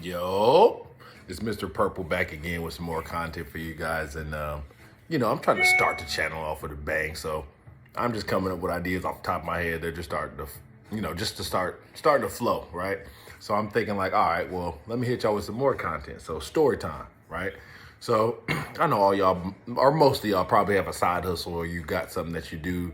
Yo, it's Mr. Purple back again with some more content for you guys. And, I'm trying to start the channel off with a bang. So I'm just coming up with ideas off the top of my head. They're just starting to, just to starting to flow, right? So I'm thinking like, all right, well, let me hit y'all with some more content. So story time, right? So I know all y'all, or most of y'all probably have a side hustle or you got something that you do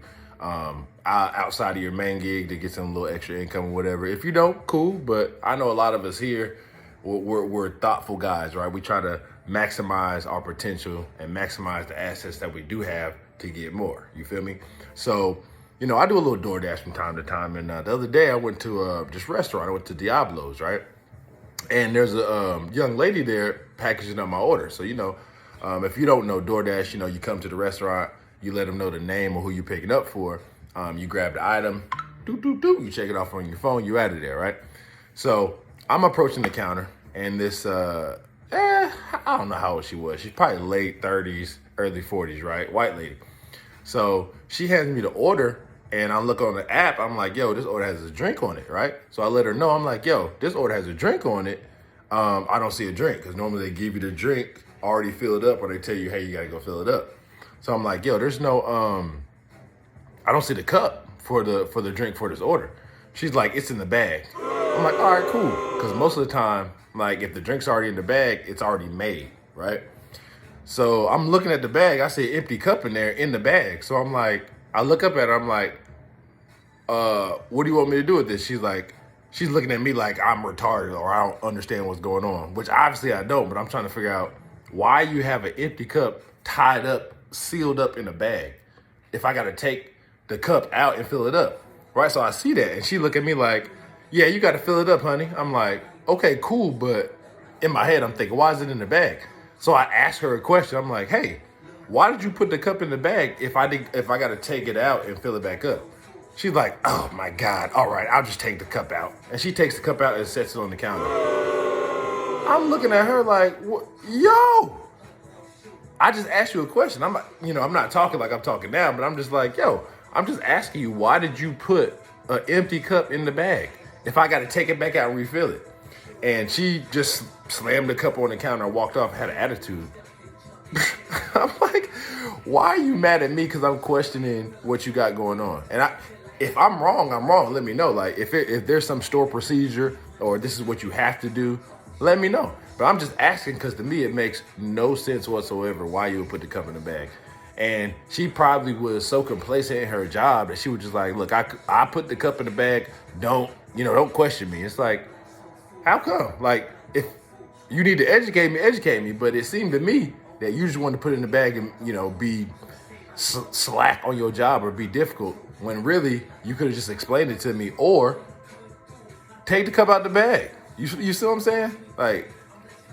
outside of your main gig to get some little extra income or whatever. If you don't, cool. But I know a lot of us here, we're thoughtful guys, right? We try to maximize our potential and maximize the assets that we do have to get more. You feel me? So, I do a little DoorDash from time to time. And the other day I went to this restaurant. I went to Diablo's, right? And there's a young lady there packaging up my order. So, if you don't know DoorDash, you come to the restaurant, you let them know the name or who you're picking up for. You grab the item, you check it off on your phone, you out of there, right? So I'm approaching the counter, and this, I don't know how old she was. She's probably late 30s, early 40s, right? White lady. So she hands me the order, and I look on the app. I'm like, yo, this order has a drink on it, right? So I let her know. I'm like, yo, this order has a drink on it. I don't see a drink, because normally they give you the drink already filled up, or they tell you, hey, you got to go fill it up. So I'm like, yo, there's no, I don't see the cup for the drink for this order. She's like, it's in the bag. I'm like, all right, cool. Because most of the time, like, if the drink's already in the bag, it's already made, right? So I'm looking at the bag. I see an empty cup in there in the bag. So I'm like, I look up at her. I'm like, what do you want me to do with this? She's looking at me like I'm retarded or I don't understand what's going on, which obviously I don't, but I'm trying to figure out why you have an empty cup tied up, sealed up in a bag if I got to take the cup out and fill it up, right? So I see that, and she look at me like, yeah, you got to fill it up, honey. I'm like, okay, cool, but in my head, I'm thinking, why is it in the bag? So I asked her a question. I'm like, hey, why did you put the cup in the bag if I got to take it out and fill it back up? She's like, oh my God, all right, I'll just take the cup out. And she takes the cup out and sets it on the counter. I'm looking at her like, yo, I just asked you a question. I'm not talking like I'm talking now, but I'm just like, yo, I'm just asking you, why did you put an empty cup in the bag if I got to take it back out and refill it? And she just slammed the cup on the counter and walked off, had an attitude. I'm like, why are you mad at me because I'm questioning what you got going on? And if I'm wrong, I'm wrong. Let me know. Like, if there's some store procedure or this is what you have to do, let me know. But I'm just asking because to me, it makes no sense whatsoever why you would put the cup in the bag. And she probably was so complacent in her job that she was just like, look, I put the cup in the bag. Don't question me. It's like, how come? Like, if you need to educate me. But it seemed to me that you just want to put it in the bag and, be slack on your job or be difficult when really you could have just explained it to me or take the cup out the bag. You see what I'm saying? Like,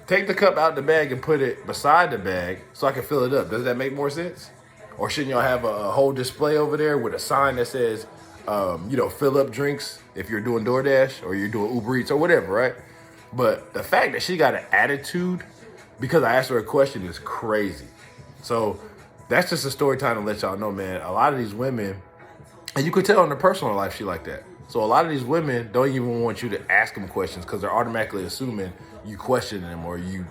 take the cup out the bag and put it beside the bag so I can fill it up. Does that make more sense? Or shouldn't y'all have a whole display over there with a sign that says, fill up drinks if you're doing DoorDash or you're doing Uber Eats or whatever, right? But the fact that she got an attitude because I asked her a question is crazy. So that's just a story time to let y'all know, man. A lot of these women, and you could tell in her personal life she like that. So a lot of these women don't even want you to ask them questions because they're automatically assuming you question them or you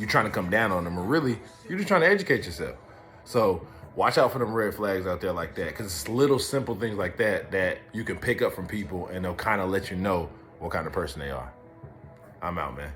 trying to come down on them, or really you're just trying to educate yourself. So watch out for them red flags out there like that, because it's little simple things like that you can pick up from people and they'll kind of let you know what kind of person they are. I'm out, man.